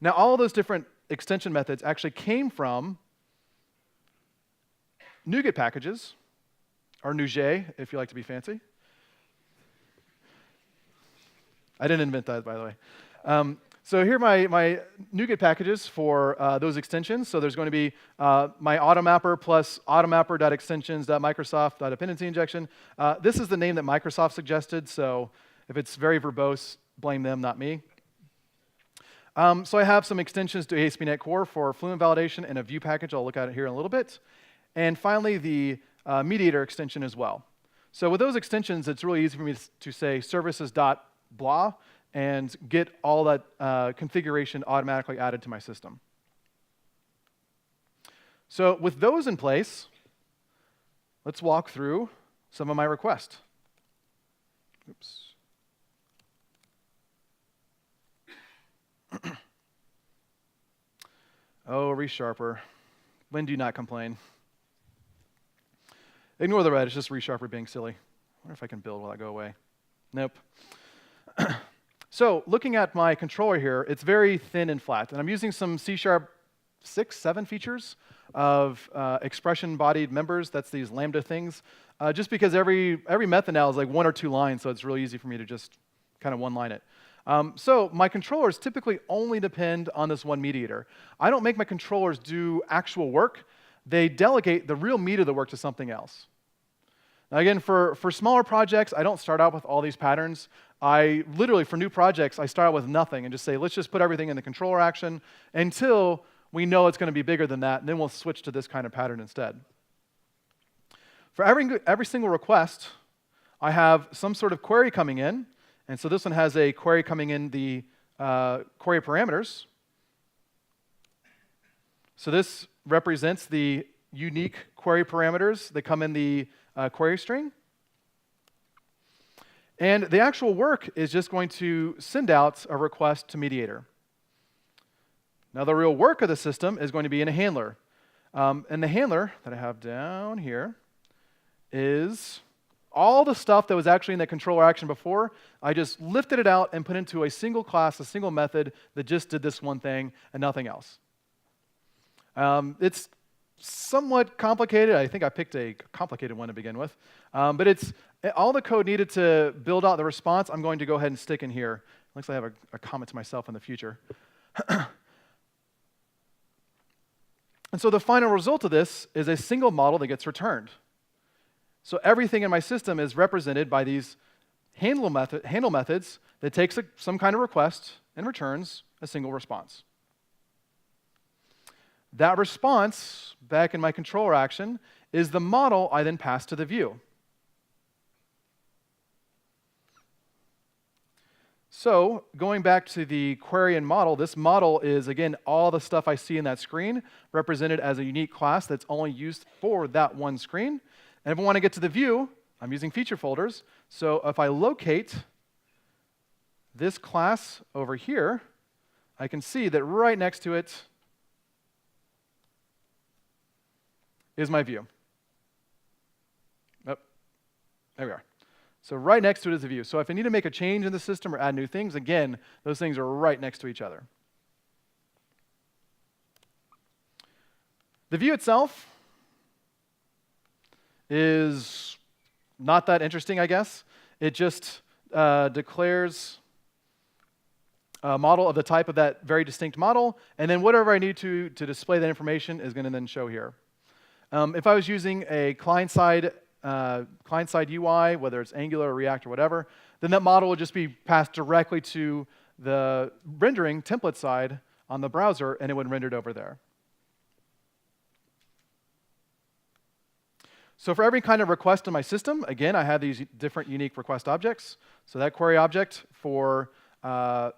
Now, all of those different extension methods actually came from NuGet packages, or NuGet, if you like to be fancy. I didn't invent that, by the way. So here are my NuGet packages for those extensions. So there's going to be my AutoMapper plus AutoMapper.extensions.microsoft.dependency injection. This is the name that Microsoft suggested, so if it's very verbose, blame them, not me. So I have some extensions to ASP.NET Core for Fluent Validation and a view package. I'll look at it here in a little bit. And finally, the Mediatr extension as well. So with those extensions, it's really easy for me to say services.blah and get all that configuration automatically added to my system. So with those in place, let's walk through some of my requests. Oops. Oh, ReSharper. When do you not complain? Ignore the red, it's just ReSharper being silly. I wonder if I can build will that go away. Nope. So looking at my controller here, it's very thin and flat. And I'm using some C# 6, 7 features of expression-bodied members. That's these Lambda things. Just because every method now is like 1 or 2 lines, so it's really easy for me to just kind of one-line it. So my controllers typically only depend on this one mediator. I don't make my controllers do actual work. They delegate the real meat of the work to something else. Now again, for smaller projects, I don't start out with all these patterns. I literally, for new projects, I start out with nothing and just say, let's just put everything in the controller action until we know it's going to be bigger than that, and then we'll switch to this kind of pattern instead. For every single request, I have some sort of query coming in. And so this one has a query coming in the query parameters. So this represents the unique query parameters that come in the query string. And the actual work is just going to send out a request to Mediatr. Now the real work of the system is going to be in a handler. And the handler that I have down here is all the stuff that was actually in the controller action before. I just lifted it out and put into a single class, a single method that just did this one thing and nothing else. It's somewhat complicated. I think I picked a complicated one to begin with. But it's all the code needed to build out the response, I'm going to go ahead and stick in here. Looks like I have a comment to myself in the future. And so the final result of this is a single model that gets returned. So everything in my system is represented by these handle methods that takes some kind of request and returns a single response. That response, back in my controller action, is the model I then pass to the view. So going back to the query and model, this model is, again, all the stuff I see in that screen represented as a unique class that's only used for that one screen. And if I want to get to the view, I'm using feature folders. So if I locate this class over here, I can see that right next to it is my view. Oh, there we are. So right next to it is the view. So if I need to make a change in the system or add new things, again, those things are right next to each other. The view itself is not that interesting, I guess. It just declares model of the type of that very distinct model, and then whatever I need to display that information is going to then show here. If I was using a client-side UI, whether it's Angular or React or whatever, then that model would just be passed directly to the rendering template side on the browser, and it would render it over there. So for every kind of request in my system, again, I have these different unique request objects. So that query object for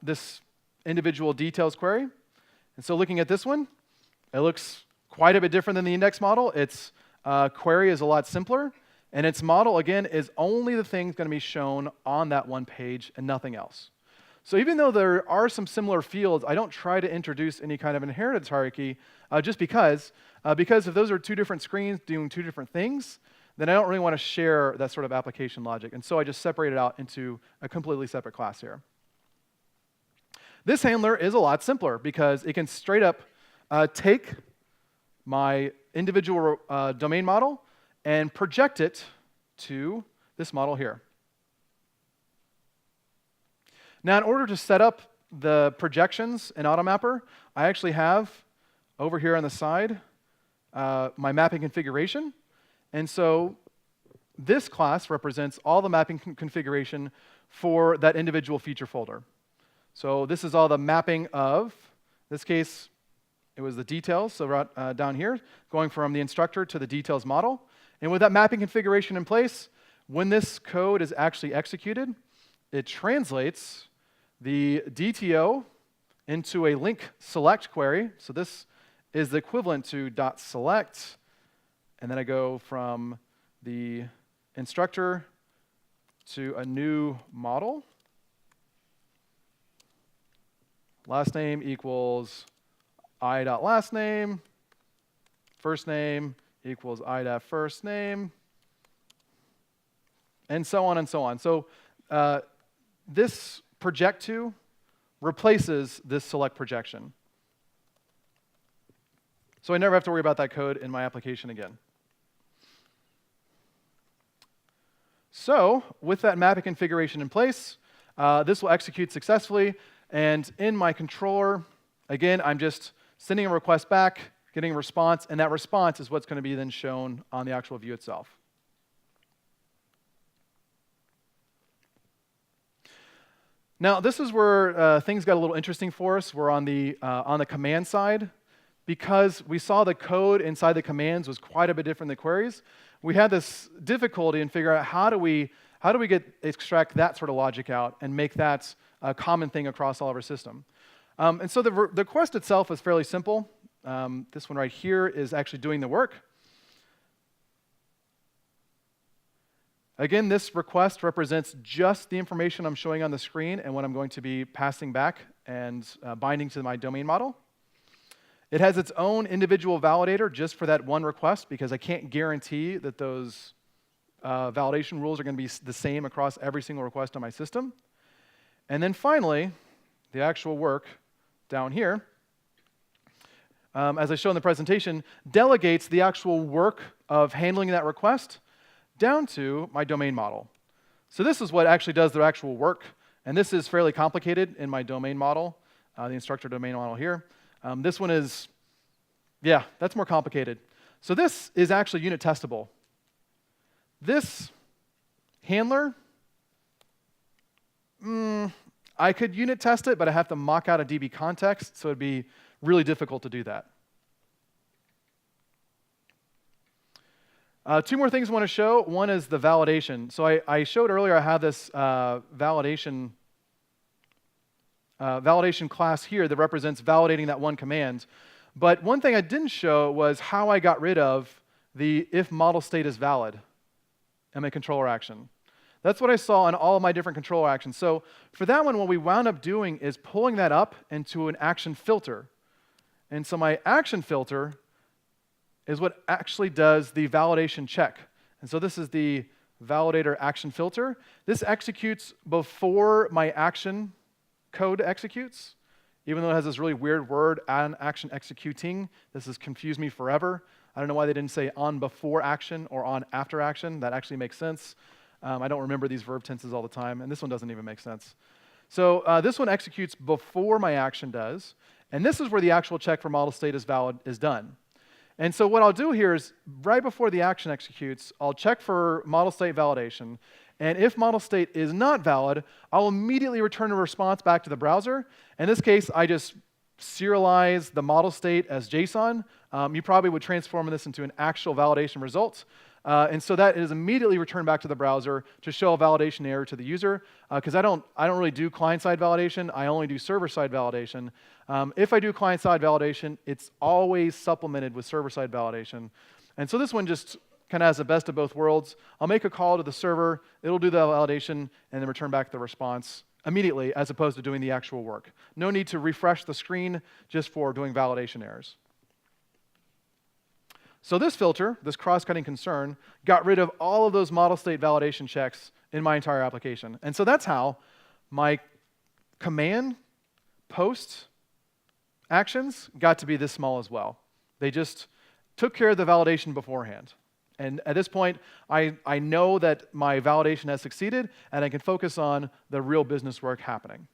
this individual details query. And so looking at this one, it looks quite a bit different than the index model. Its query is a lot simpler. And its model, again, is only the things going to be shown on that one page and nothing else. So even though there are some similar fields, I don't try to introduce any kind of inheritance hierarchy just because if those are two different screens doing two different things, then I don't really want to share that sort of application logic. And so I just separate it out into a completely separate class here. This handler is a lot simpler because it can straight up take my individual domain model and project it to this model here. Now, in order to set up the projections in AutoMapper, I actually have over here on the side my mapping configuration. And so this class represents all the mapping configuration for that individual feature folder. So this is all the mapping of, in this case, it was the details, so right down here, going from the instructor to the details model. And with that mapping configuration in place, when this code is actually executed, it translates the DTO into a link select query. So this is the equivalent to .select, and then I go from the instructor to a new model. Last name equals I.lastname. First name equals I.first name. And so on and so on. So this project to replaces this select projection. So I never have to worry about that code in my application again. So with that mapping configuration in place, this will execute successfully. And in my controller, again, I'm just sending a request back, getting a response, and that response is what's going to be then shown on the actual view itself. Now, this is where things got a little interesting for us. We're on the command side. Because we saw the code inside the commands was quite a bit different than queries, we had this difficulty in figuring out how do we extract that sort of logic out and make that a common thing across all of our system. And so the request itself is fairly simple. This one right here is actually doing the work. Again, this request represents just the information I'm showing on the screen and what I'm going to be passing back and binding to my domain model. It has its own individual validator just for that one request because I can't guarantee that those validation rules are going to be the same across every single request on my system. And then finally, the actual work down here, as I show in the presentation, delegates the actual work of handling that request down to my domain model. So this is what actually does the actual work. And this is fairly complicated in my domain model, the instructor domain model here. This one is, yeah, that's more complicated. So this is actually unit testable. This handler, I could unit test it, but I have to mock out a DB context, so it'd be really difficult to do that. Two more things I want to show. One is the validation. So I showed earlier I have this validation class here that represents validating that one command. But one thing I didn't show was how I got rid of the if model state is valid in my controller action. That's what I saw in all of my different controller actions. So for that one, what we wound up doing is pulling that up into an action filter. And so my action filter is what actually does the validation check. And so this is the validator action filter. This executes before my action code executes, even though it has this really weird word, on action executing. This has confused me forever. I don't know why they didn't say on before action or on after action. That actually makes sense. I don't remember these verb tenses all the time, and this one doesn't even make sense. So this one executes before my action does, and this is where the actual check for model state is valid is done. And so what I'll do here is, right before the action executes, I'll check for model state validation, and if model state is not valid, I'll immediately return a response back to the browser. In this case, I just serialize the model state as JSON. You probably would transform this into an actual validation result. And so that is immediately returned back to the browser to show a validation error to the user, because I don't really do client-side validation. I only do server-side validation. If I do client-side validation, it's always supplemented with server-side validation. And so this one just kind of has the best of both worlds. I'll make a call to the server, it'll do the validation, and then return back the response immediately, as opposed to doing the actual work. No need to refresh the screen just for doing validation errors. So this filter, this cross-cutting concern, got rid of all of those model state validation checks in my entire application. And so that's how my command post actions got to be this small as well. They just took care of the validation beforehand. And at this point, I know that my validation has succeeded, and I can focus on the real business work happening.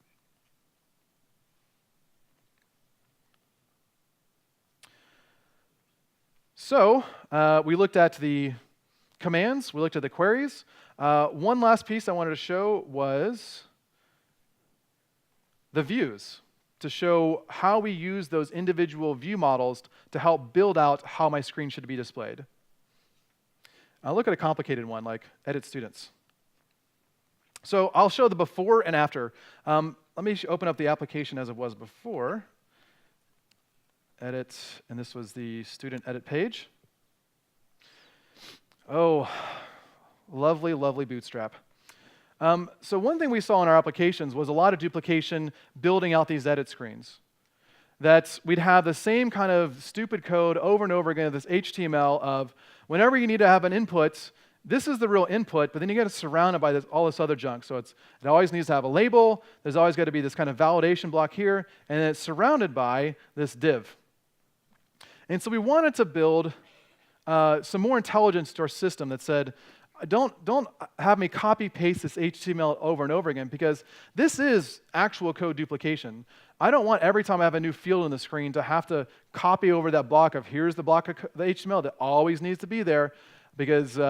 So we looked at the commands, we looked at the queries. One last piece I wanted to show was the views, to show how we use those individual view models to help build out how my screen should be displayed. I'll look at a complicated one, like edit students. So I'll show the before and after. Let me open up the application as it was before. Edit, and this was the student edit page. Oh, lovely, lovely Bootstrap. So one thing we saw in our applications was a lot of duplication building out these edit screens. That we'd have the same kind of stupid code over and over again, this HTML of whenever you need to have an input, this is the real input, but then you get surrounded by all this other junk. So it always needs to have a label, there's always got to be this kind of validation block here, and then it's surrounded by this div. And so we wanted to build some more intelligence to our system that said, don't have me copy-paste this HTML over and over again, because this is actual code duplication. I don't want every time I have a new field on the screen to have to copy over that block of here's the block of the HTML that always needs to be there, because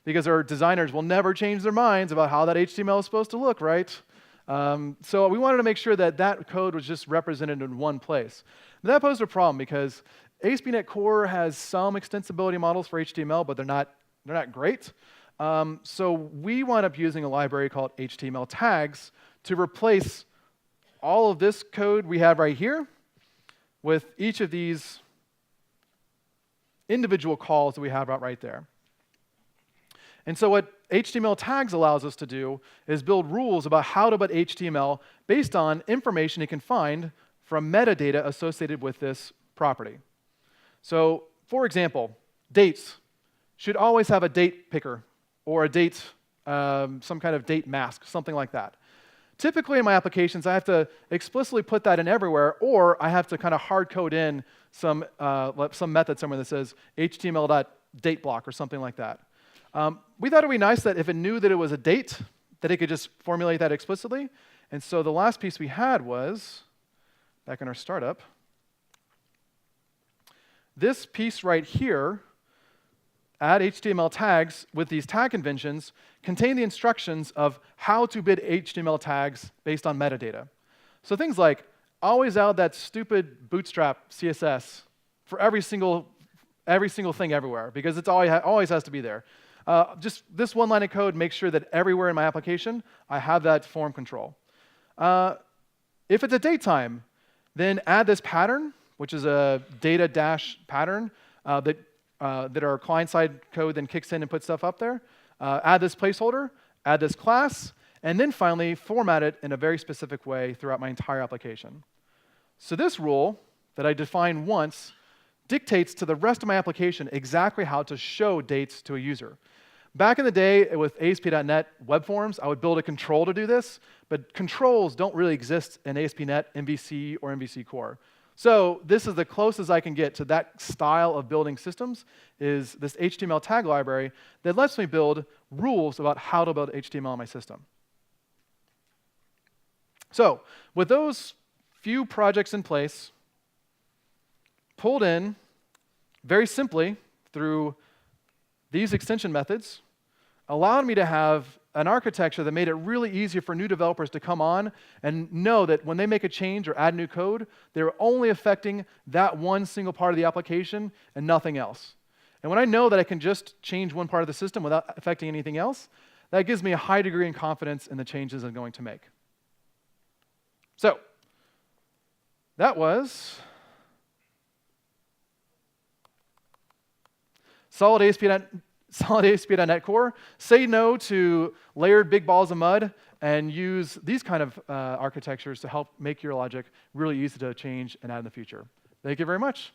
because our designers will never change their minds about how that HTML is supposed to look, right? So we wanted to make sure that that code was just represented in one place. But that posed a problem because ASP.NET Core has some extensibility models for HTML, but they're not great. So we wound up using a library called HTML tags to replace all of this code we have right here with each of these individual calls that we have right there. And so what HTML tags allows us to do is build rules about how to build HTML based on information you can find from metadata associated with this property. So, for example, dates should always have a date picker or a date, some kind of date mask, something like that. Typically in my applications, I have to explicitly put that in everywhere, or I have to kind of hard code in some method somewhere that says HTML.dateBlock or something like that. We thought it would be nice that if it knew that it was a date, that it could just formulate that explicitly. And so the last piece we had was, back in our startup, this piece right here, add HTML tags with these tag conventions, contain the instructions of how to bid HTML tags based on metadata. So things like, always add that stupid Bootstrap CSS for every single thing everywhere, because it's always has to be there. Just this one line of code makes sure that everywhere in my application, I have that form control. If it's a datetime, then add this pattern, which is a data dash pattern that our client-side code then kicks in and puts stuff up there. Add this placeholder, add this class, and then finally format it in a very specific way throughout my entire application. So this rule that I define once dictates to the rest of my application exactly how to show dates to a user. Back in the day with ASP.NET web forms, I would build a control to do this, but controls don't really exist in ASP.NET MVC or MVC Core. So this is the closest I can get to that style of building systems, is this HTML tag library that lets me build rules about how to build HTML in my system. So with those few projects in place, pulled in very simply through these extension methods, allowed me to have an architecture that made it really easy for new developers to come on and know that when they make a change or add new code, they're only affecting that one single part of the application and nothing else. And when I know that I can just change one part of the system without affecting anything else, that gives me a high degree of confidence in the changes I'm going to make. So that was solid ASP.NET Core. Say no to layered big balls of mud and use these kind of architectures to help make your logic really easy to change and add in the future. Thank you very much.